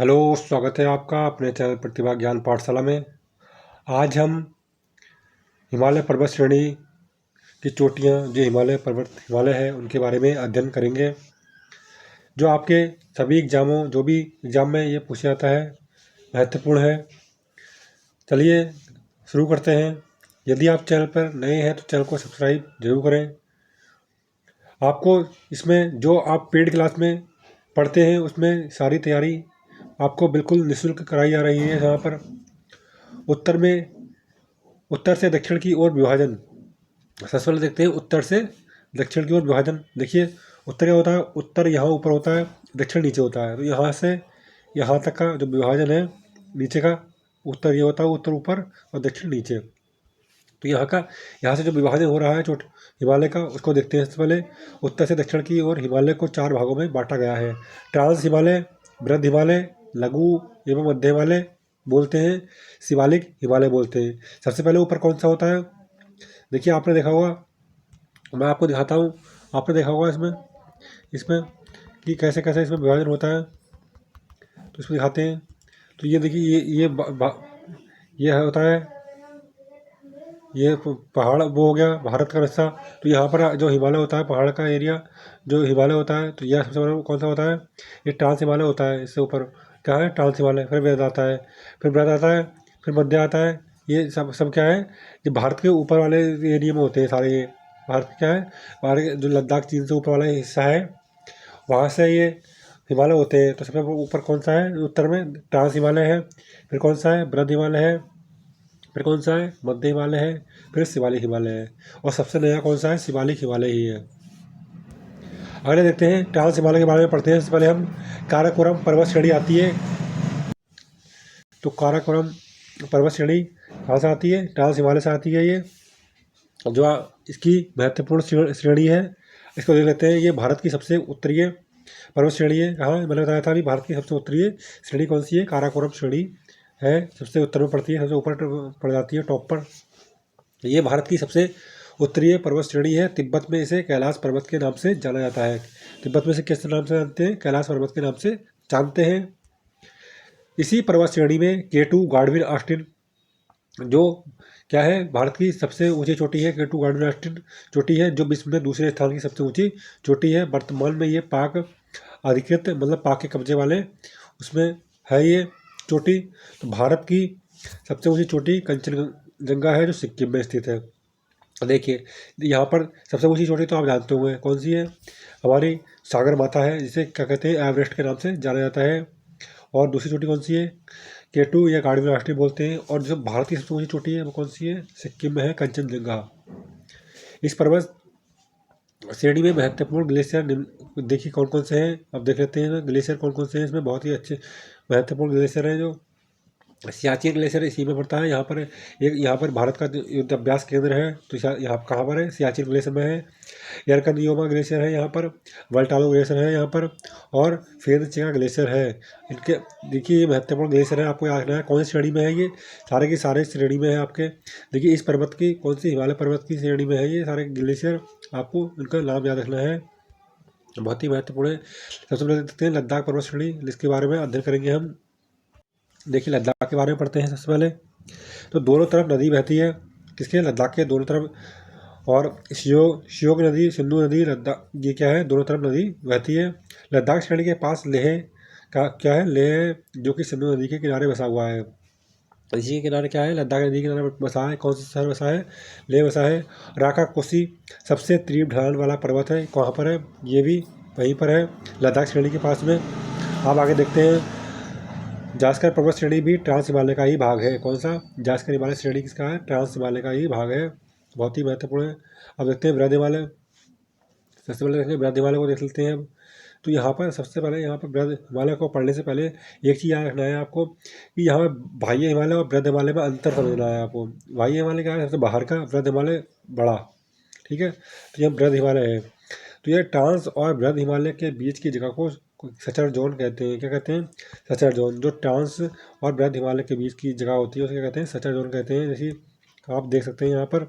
Hello, स्वागत है आपका अपने चैनल प्रतिभा ज्ञान पाठशाला में। आज हम हिमालय पर्वत श्रेणी की चोटियाँ जो हिमालय है उनके बारे में अध्ययन करेंगे, जो आपके सभी एग्जामों जो भी एग्ज़ाम में ये पूछा जाता है, महत्वपूर्ण है। चलिए शुरू करते हैं। यदि आप चैनल पर नए हैं तो चैनल को सब्सक्राइब जरूर करें। आपको इसमें जो आप पेड क्लास में पढ़ते हैं उसमें सारी तैयारी आपको बिल्कुल निःशुल्क कराई जा रही है। यहाँ पर उत्तर से दक्षिण की ओर विभाजन, सबसे पहले देखते हैं उत्तर से दक्षिण की ओर विभाजन। देखिए उत्तर क्या होता है, उत्तर यहाँ ऊपर होता है, दक्षिण नीचे होता है। तो यहाँ से यहाँ तक का जो विभाजन है नीचे का, उत्तर ये होता है, उत्तर ऊपर और दक्षिण नीचे। तो यहाँ से जो विभाजन हो रहा है चोट हिमालय का, उसको देखते हैं। सबसे पहले उत्तर से दक्षिण की ओर हिमालय को 4 भागों में बांटा गया है। ट्रांस हिमालय, बृहद हिमालय, लघु एवं मध्य हिमालय बोलते हैं, शिवालिक हिमालय बोलते हैं। सबसे पहले ऊपर कौन सा होता है, देखिए आपने देखा होगा, मैं आपको दिखाता हूँ। आपने देखा होगा इसमें इसमें कि कैसे कैसे इसमें विभाजन होता है, तो इसमें दिखाते हैं। तो ये देखिए ये होता है, ये पहाड़ वो हो गया भारत का हिस्सा। तो यहाँ पर जो हिमालय होता है, पहाड़ का एरिया जो हिमालय होता है, तो यह सबसे बड़ा कौन सा होता है, ये ट्रांस हिमालय होता है। इससे ऊपर क्या है, ट्रांस हिमालय। फिर बृहद आता है, फिर बृहद आता है, फिर मध्य आता है। ये सब सब क्या है, ये भारत के ऊपर वाले एरिया में होते हैं सारे। ये भारत क्या है, भारत जो लद्दाख चीन से ऊपर वाला हिस्सा है, वहाँ से ये हिमालय होते हैं। तो सबसे ऊपर कौन सा है, उत्तर में ट्रांस हिमालय है, फिर कौन सा है, बृहद हिमालय है, फिर कौन सा है, मध्य हिमालय है, फिर शिवालिक हिमालय है, और सबसे नया कौन सा है, शिवालिक हिमालय ही है। अगले देखते हैं, ट्रांस हिमालय के बारे में पढ़ते हैं। सबसे पहले हम काराकोरम पर्वत श्रेणी आती है। तो काराकोरम पर्वत श्रेणी कहाँ से आती है, ट्रांस हिमालय से आती है। ये जो इसकी महत्वपूर्ण श्रेणी है, इसको देख लेते हैं। ये भारत की सबसे उत्तरीय पर्वत श्रेणी है। कहाँ, मैंने बताया था अभी, भारत की सबसे उत्तरीय श्रेणी कौन सी है, काराकोरम श्रेणी है। सबसे उत्तर में पड़ती है, सबसे ऊपर पड़ जाती है, टॉप पर। ये भारत की सबसे उत्तरीय पर्वत श्रेणी है। तिब्बत में इसे कैलाश पर्वत के नाम से जाना जाता है। तिब्बत में इसे किस नाम से जानते हैं, कैलाश पर्वत के नाम से जानते हैं। इसी पर्वत श्रेणी में K2 गाडविन ऑस्टिन जो क्या है, भारत की सबसे ऊंची चोटी है। K2 गाडविन ऑस्टिन चोटी है, जो विश्व में दूसरे स्थान की सबसे ऊंची चोटी है। वर्तमान में ये पाक अधिकृत, मतलब पाक के कब्जे वाले उसमें है ये चोटी। तो भारत की सबसे ऊंची चोटी कंचनजंगा है, जो सिक्किम में स्थित है। देखिए यहाँ पर सबसे ऊंची चोटी तो आप जानते होंगे कौन सी है, हमारी सागर माता है, जिसे क्या कहते हैं, एवरेस्ट के नाम से जाना जाता है। और दूसरी चोटी कौन सी है, K2 या गाडविन ऑस्टिन बोलते हैं। और जो भारत की सबसे ऊंची चोटी है वो कौन सी है, सिक्किम में है, कंचनजंगा। इस पर्वत श्रेणी में महत्वपूर्ण ग्लेशियर देखिए कौन कौन से हैं, अब देख लेते हैं ग्लेशियर कौन कौन से हैं। इसमें बहुत ही अच्छे महत्वपूर्ण ग्लेशियर हैं। जो सियाचिन ग्लेशियर इसी में पड़ता है। यहाँ पर भारत का युद्ध अभ्यास केंद्र है, तो यहाँ कहाँ पर है, सियाचिन ग्लेशियर में है। यरकनियोमा ग्लेशियर है यहाँ पर, वल्टालो ग्लेशियर है यहाँ पर, और फेदचिका ग्लेशियर है। इनके देखिए ये महत्वपूर्ण ग्लेशियर है, आपको याद रखना है कौन सी श्रेणी में है। ये सारे के सारे श्रेणी में है आपके। देखिए इस पर्वत की कौन सी, हिमालय पर्वत की श्रेणी में है ये सारे ग्लेशियर, आपको इनका नाम याद रखना है, बहुत ही महत्वपूर्ण है। सबसे पहले देखते हैं लद्दाख पर्वत श्रेणी, जिसके बारे में अध्ययन करेंगे हम। देखिए लद्दाख के बारे में पढ़ते हैं सबसे पहले। तो दोनों तरफ नदी बहती है, किसके, लद्दाख के दोनों तरफ। और श्योक नदी, सिंधु नदी, लद्दाख, ये क्या है, दोनों तरफ नदी बहती है। लद्दाख श्रेणी के पास लेह का क्या है, लेह जो कि सिंधु नदी के किनारे बसा हुआ है। इसी के किनारे क्या है, लद्दाख नदी के किनारे बसा है। कौन सा शहर बसा है, लेह बसा है। राका कोसी सबसे तीव्र ढलान वाला पर्वत है, कहाँ पर है, ये भी वहीं पर है, लद्दाख श्रेणी के पास में। आप आगे देखते हैं, जास्कर पर्वत श्रेणी भी ट्रांस हिमालय का ही भाग है। कौन सा, जास्कर हिमालय श्रेणी किसका है, ट्रांस हिमालय का ही भाग है, बहुत ही महत्वपूर्ण है। अब देखते हैं बृहद हिमालय। सबसे पहले देखेंगे बृहद हिमालय को देख लेते हैं अब। तो यहाँ पर सबसे पहले, यहाँ पर बृहद हिमालय को पढ़ने से पहले एक चीज़ याद रखना है आपको, कि यहाँ पर बाह्य हिमालय और बृहद हिमालय में अंतर समझना है आपको। बाह्य हिमालय क्या है, सबसे बाहर का, बृहद हिमालय बड़ा, ठीक है। तो यह बृहद हिमालय है। तो ये ट्रांस और बृहद हिमालय के बीच की जगह को सचर जोन कहते हैं। क्या कहते हैं, सचर जोन। जो ट्रांस और बृहद हिमालय के बीच की जगह होती है उसे क्या कहते हैं, सचर जोन कहते हैं। जैसे आप देख सकते हैं यहाँ पर,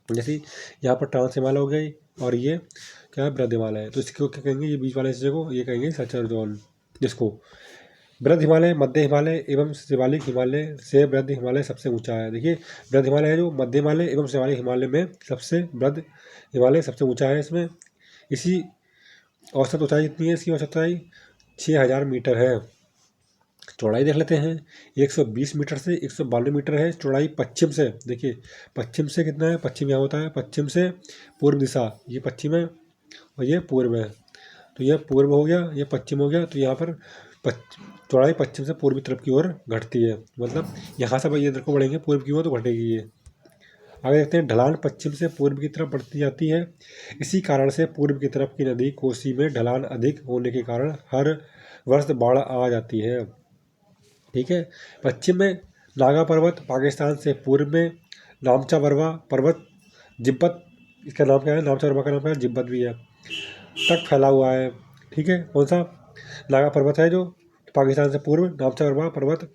जैसे यहाँ पर ट्रांस हिमालय हो गई और ये क्या है, बृहद हिमालय है। तो इसको क्या कहेंगे, ये बीच वाले हिस्से को ये कहेंगे सचर जोन, जिसको वृद्ध हिमालय, मध्य हिमालय एवं शिवालिक हिमालय से वृद्ध हिमालय सबसे ऊंचा है। देखिए वृद्ध हिमालय है जो मध्य हिमालय एवं शिवालिक हिमालय में सबसे वृद्ध हिमालय सबसे ऊंचा है। इसमें इसी औसत ऊंचाई कितनी है? इसकी औसत ऊंचाई 6000 मीटर है। चौड़ाई देख लेते हैं, 120 मीटर से 192 मीटर है चौड़ाई पश्चिम से। देखिए पश्चिम से कितना है? पश्चिम यहाँ होता है, पश्चिम से पूर्व दिशा, ये पश्चिम है और ये पूर्व है, तो यह पूर्व हो गया, ये पश्चिम हो गया, तो यहाँ पर चौड़ाई पश्चिम से पूर्व तरफ की ओर घटती है। मतलब यहाँ से ये इधर को बढ़ेंगे पूर्व की ओर तो घटेगी ये। आगे देखते हैं, ढलान पश्चिम से पूर्व की तरफ बढ़ती जाती है। इसी कारण से पूर्व की तरफ की नदी कोसी में ढलान अधिक होने के कारण हर वर्ष बाढ़ आ जाती है। ठीक है। पश्चिम में नागा पर्वत, पाकिस्तान से पूर्व में नामचा बरवा पर्वत, जिब्बत, इसका नाम क्या है? नामचा बरवा का नाम क्या है? जिब्बत भी है, तक फैला हुआ है। ठीक है। कौन सा? नागा पर्वत है जो पाकिस्तान से पूर्व नामचा बरवा पर्वत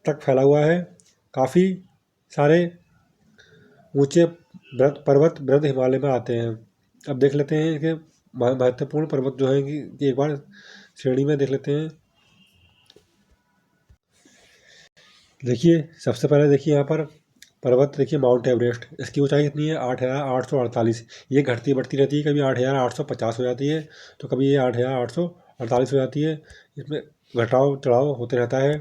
तक फैला हुआ है। काफ़ी सारे ऊंचे पर्वत वृद्ध हिमालय में आते हैं। अब देख लेते हैं कि महत्वपूर्ण पर्वत जो है कि एक बार श्रेणी में देख लेते हैं। देखिए सबसे पहले देखिए यहाँ पर पर्वत देखिए माउंट एवरेस्ट, इसकी ऊंचाई कितनी है? 8848। ये घटती बढ़ती रहती है, कभी 8850 हो जाती है तो कभी ये 8848 हो जाती है। इसमें घटाव चढ़ाव होते रहता है।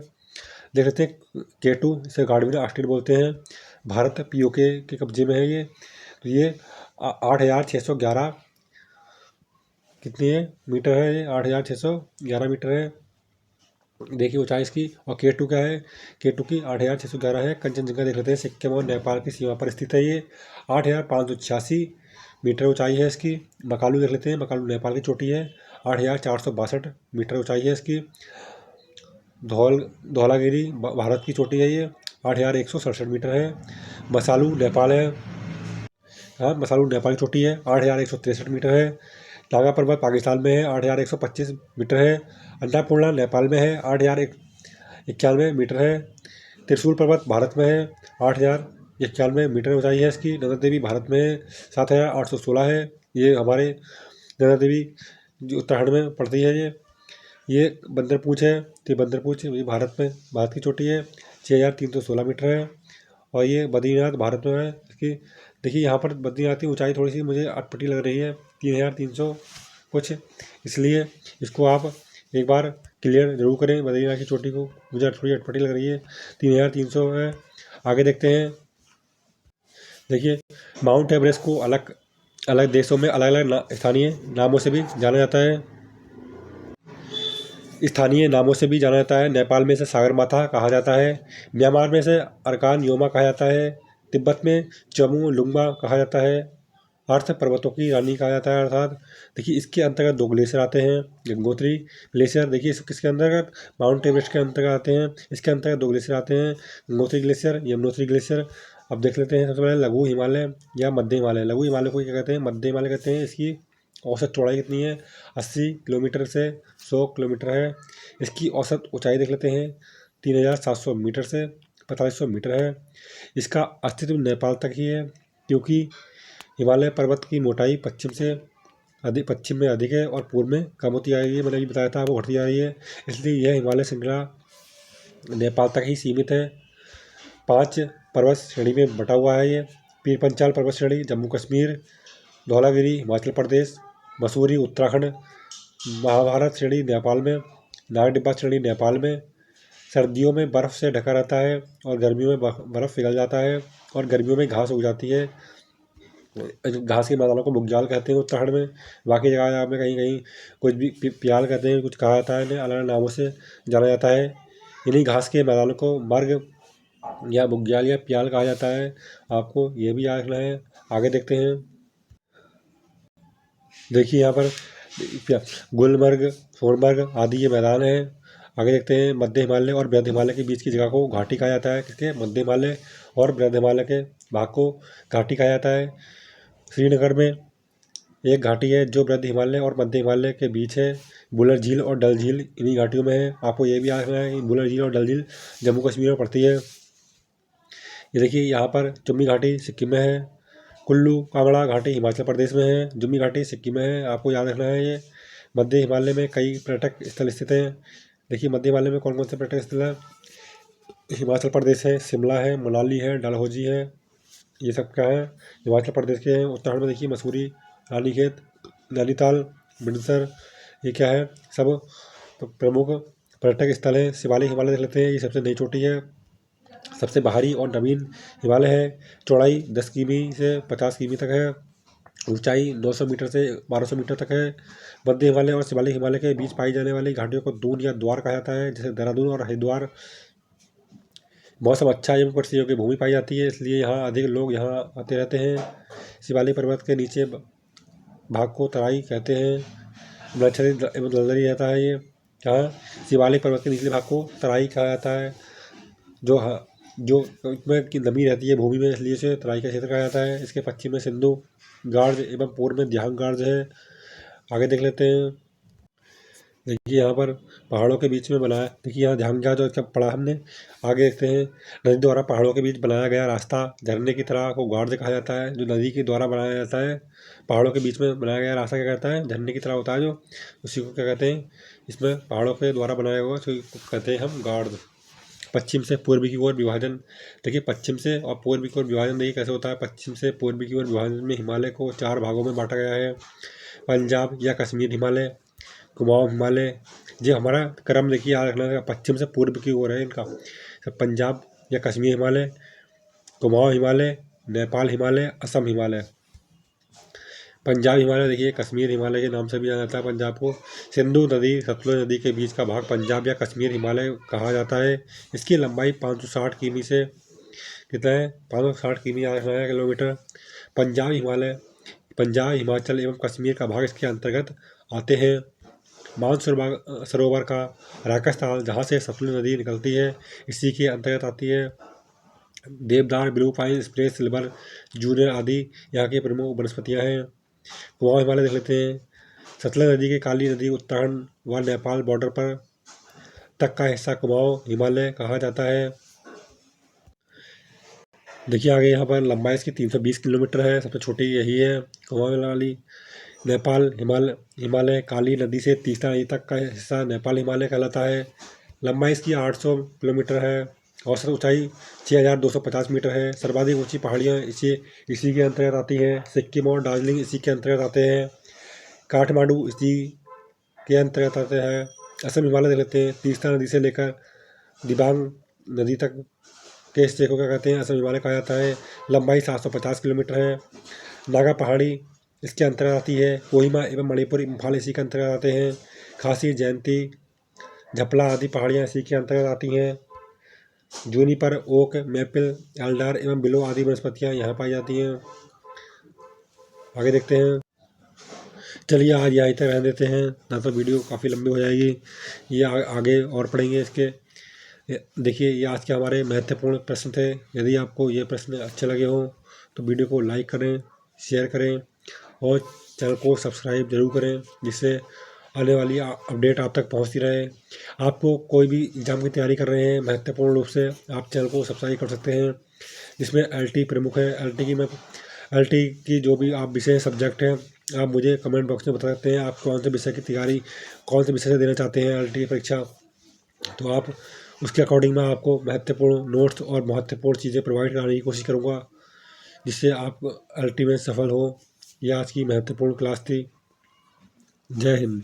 देख लेते हैं K2, इसे गार्डविन आस्टेड बोलते हैं, भारत POK के कब्जे में है ये। तो ये 8611 कितनी है? मीटर है ये, 8611 मीटर है। देखिए ऊंचाई इसकी। और K2 क्या है? K2 की 8611 है। कंचनजंगा देख लेते हैं, सिक्किम और नेपाल की सीमा पर स्थित है ये, 8586 मीटर ऊंचाई है इसकी। मकालू देख लेते हैं, मकालू नेपाल की चोटी है, 8462 मीटर ऊंचाई है इसकी। धौलागिरी भारत की चोटी है ये, 8167 मीटर है। मसालू नेपाल है, हाँ मसालू नेपाल की चोटी है, 8163 मीटर है। नागा पर्वत पाकिस्तान में है, 8125 मीटर है। अन्नपूर्णा नेपाल में है, 8091 मीटर है। त्रिशूल पर्वत भारत में है, 8091 मीटर ऊंचाई है इसकी। नंदा देवी भारत में है, 7816 है। ये हमारे नंदा देवी जो उत्तराखंड में पड़ती है ये बंदरपूछ है, तो बंदरपूछ ये भारत की चोटी है, 6316 मीटर है। और ये बद्रीनाथ भारत में है इसकी। देखिए यहाँ पर बद्रीनाथ की ऊंचाई थोड़ी सी मुझे अटपटी लग रही है, 3300 कुछ, इसलिए इसको आप एक बार क्लियर जरूर करें। बद्रीनाथ की चोटी को मुझे थोड़ी अटपटी लग रही है, 3300 है। आगे देखते हैं। देखिए माउंट एवरेस्ट को अलग अलग देशों में अलग अलग स्थानीय नामों से भी जाना जाता है। नेपाल में इसे सागरमाथा कहा जाता है, म्यांमार में इसे अरकान योमा कहा जाता है, तिब्बत में चमू लुंगमा कहा जाता है, अर्थ पर्वतों की रानी कहा जाता है। अर्थात देखिए इसके अंतर्गत 2 ग्लेशियर आते हैं, गंगोत्री ग्लेशियर। देखिए इस किसके अंतर्गत? माउंट एवरेस्ट के अंतर्गत आते हैं। इसके अंतर्गत 2 ग्लेशियर आते हैं, गंगोत्री ग्लेशियर, यमुनोत्री ग्लेशियर। अब देख लेते हैं सबसे पहले लघु हिमालय या मध्य हिमालय। लघु हिमालय को क्या कहते हैं? मध्य हिमालय कहते हैं। इसकी औसत चौड़ाई कितनी है? 80 किलोमीटर से 100 किलोमीटर है। इसकी औसत ऊंचाई देख लेते हैं, 3700 मीटर से 4500 मीटर है। इसका अस्तित्व नेपाल तक ही है, क्योंकि हिमालय पर्वत की मोटाई पश्चिम में अधिक है और पूर्व में कम होती आ रही है। मैंने अभी बताया था वो घटती जा रही है, इसलिए यह हिमालय श्रृंखला नेपाल तक ही सीमित है। 5 पर्वत श्रेणी में बटा हुआ है ये। पीर पंचाल पर्वत श्रेणी जम्मू कश्मीर, धौलागिरी हिमाचल प्रदेश, मसूरी उत्तराखंड, महाभारत श्रेणी नेपाल में, नागडिब्बा श्रेणी नेपाल में। सर्दियों में बर्फ़ से ढका रहता है और गर्मियों में बर्फ़ पिघल जाता है और गर्मियों में घास उग जाती है। घास के मैदानों को बुग्याल कहते हैं उत्तराखंड में। बाकी जगह में कहीं कहीं कुछ भी प्याल कहते हैं, कुछ कहा जाता है, इन्हें अलग अलग नामों से जाना जाता है। इन्हीं घास के मैदानों को मर्ग या बुग्याल या प्याल कहा जाता है, आपको ये भी याद रखना है। आगे देखते हैं। देखिए यहाँ पर गुलमर्ग, सोनमर्ग आदि ये मैदान है। आगे देखते हैं। मध्य हिमालय और वृद्ध हिमालय के बीच की जगह को घाटी कहा जाता है। किसके? मध्य हिमालय और वृद्ध हिमालय के भाग को घाटी कहा जाता है। श्रीनगर में एक घाटी है जो वृद्ध हिमालय और मध्य हिमालय के बीच है। बुलर झील और डल झील इन्हीं घाटियों में है। आपको ये भी याद रखना है कि बुलर झील और डल झील जम्मू कश्मीर में पड़ती है। ये देखिए यहाँ पर जुम्मी घाटी सिक्किम में है, कुल्लू कांगड़ा घाटी हिमाचल प्रदेश में है, जुम्मी घाटी सिक्किम में है, आपको याद रखना है ये। मध्य हिमालय में कई पर्यटक स्थल स्थित हैं, देखिए मध्य हिमालय में कौन कौन से पर्यटक स्थल है? हिमाचल प्रदेश है, शिमला है, मनाली है, डलहौजी है, ये सब क्या है? हिमाचल प्रदेश के हैं। उत्तराखंड में देखिए मसूरी, रानीखेत, नैनीताल, बिंदसर, ये क्या है? सब प्रमुख पर्यटक स्थल हैं। शिवालिक हिमालय देख लेते हैं, ये सबसे नई चोटी है, सबसे बाहरी और नवीन हिमालय है। चौड़ाई 10 किमी से 50 किमी तक है, ऊंचाई 900 मीटर से 1200 मीटर तक है। मध्य हिमालय और शिवालिक हिमालय के बीच पाई जाने वाली घाटियों को दून या द्वार कहा जाता है, जैसे देहरादून और हरिद्वार। मौसम अच्छा एवं वर्षीयों की भूमि पाई जाती है, इसलिए यहाँ अधिक लोग यहाँ आते रहते हैं। शिवालिक पर्वत के नीचे भाग को तराई कहते हैं, मलच्छरी एवं दलदली रहता है। ये यहाँ शिवालिक पर्वत के निचले भाग को तराई कहा जाता है, जो इसमें की नमी रहती है भूमि में, इसलिए इसे तराई का क्षेत्र कहा जाता है। इसके पश्चिम में सिंधु गार्ज एवं पूर्व में दियांग गार्ज है। आगे देख लेते हैं। देखिए यहाँ पर पहाड़ों के बीच में बनाया, देखिए यहाँ ध्यान गया जो जब पढ़ा हमने। आगे देखते हैं, नदी द्वारा पहाड़ों के बीच बनाया गया रास्ता झरने की तरह को गार्ड कहा जाता है। जो नदी के द्वारा बनाया जाता है, पहाड़ों के बीच में बनाया गया रास्ता क्या कहता है? झरने की तरह होता है जो, उसी को क्या कहते हैं? इसमें पहाड़ों के द्वारा बनाया हुआ उसी को कहते हैं हम गार्ड। पश्चिम से पूर्व की ओर विभाजन, देखिए पश्चिम से और पूर्व की ओर विभाजन देखिए कैसे होता है। पश्चिम से पूर्व की ओर विभाजन में हिमालय को 4 भागों में बांटा गया है। पंजाब या कश्मीर हिमालय, कुमाऊं हिमालय। जो हमारा क्रम देखिए याद रखना है, पश्चिम से पूर्व की ओर है इनका। पंजाब या कश्मीर हिमालय, कुमाऊं हिमालय, नेपाल हिमालय, असम हिमालय। पंजाब हिमालय देखिए कश्मीर हिमालय के नाम से भी जाना जाता है पंजाब को। सिंधु नदी सतलुज नदी के बीच का भाग पंजाब या कश्मीर हिमालय कहा जाता है। इसकी लंबाई 560 किमी से कितना है? 560 किमी याद रखना है, किलोमीटर। पंजाब हिमालय, पंजाब, हिमाचल एवं कश्मीर का भाग इसके अंतर्गत आते हैं। सरोवर का राजस्थान, जहाँ से सतलुज नदी निकलती है, इसी के अंतर्गत आती है। देवदार, ब्लू पाइन, स्प्रेस, सिल्वर, जूनियर आदि यहाँ की प्रमुख वनस्पतियाँ हैं। कुमाऊं हिमालय देख लेते हैं। सतलुज नदी की काली नदी उत्तराखंड व नेपाल बॉर्डर पर तक का हिस्सा कुमाऊं हिमालय कहा जाता है। देखिए आगे यहाँ पर लंबाई इसकी 320 किलोमीटर है, सबसे छोटी यही है कुमाऊं वाली। नेपाल हिमालय काली नदी से तीसरा नदी तक का हिस्सा नेपाल हिमालय कहलाता है। लंबाई इसकी 800 किलोमीटर है। औसत ऊंचाई 6250 मीटर है। सर्वाधिक ऊंची पहाड़ियाँ इसी के अंतर्गत आती हैं। सिक्किम और दार्जिलिंग इसी के अंतर्गत आते हैं। काठमांडू इसी के अंतर्गत आते हैं। असम हिमालय देख लेते हैं। तीस्ता नदी से लेकर दिबांग नदी तक के हिस्से को क्या कहते हैं? असम हिमालय कहा जाता है। लंबाई 750 किलोमीटर है। नागा पहाड़ी इसके अंतर्गत आती है। कोहिमा एवं मणिपुर इम्फाल इसी के अंतर्गत आते हैं। खासी, जयंती, झपला आदि पहाड़ियाँ इसी के अंतर्गत आती हैं। जूनिपर, ओक, मैपल, एल्डार एवं बिलो आदि वनस्पतियाँ यहाँ पाई जाती हैं। आगे देखते हैं। चलिए आज यहीं तक रहने देते हैं, ना तो वीडियो काफ़ी लंबी हो जाएगी। ये आगे और पढ़ेंगे इसके। देखिए ये आज के हमारे महत्वपूर्ण प्रश्न थे। यदि आपको ये प्रश्न अच्छे लगे हों तो वीडियो को लाइक करें, शेयर करें और चैनल को सब्सक्राइब जरूर करें, जिससे आने वाली अपडेट आप तक पहुंचती रहे। आपको कोई भी एग्ज़ाम की तैयारी कर रहे हैं महत्वपूर्ण रूप से, आप चैनल को सब्सक्राइब कर सकते हैं, जिसमें LT प्रमुख है। LT की जो भी आप विषय सब्जेक्ट हैं, आप मुझे कमेंट बॉक्स में बता सकते हैं आप कौन से विषय की तैयारी, कौन से विषय से देना चाहते हैं LT परीक्षा। तो आप उसके अकॉर्डिंग मैं आपको महत्वपूर्ण नोट्स और महत्वपूर्ण चीज़ें प्रोवाइड कराने की कोशिश करूँगा, जिससे आप LT में सफल हो। यह आज की महत्वपूर्ण क्लास थी। जय हिंद।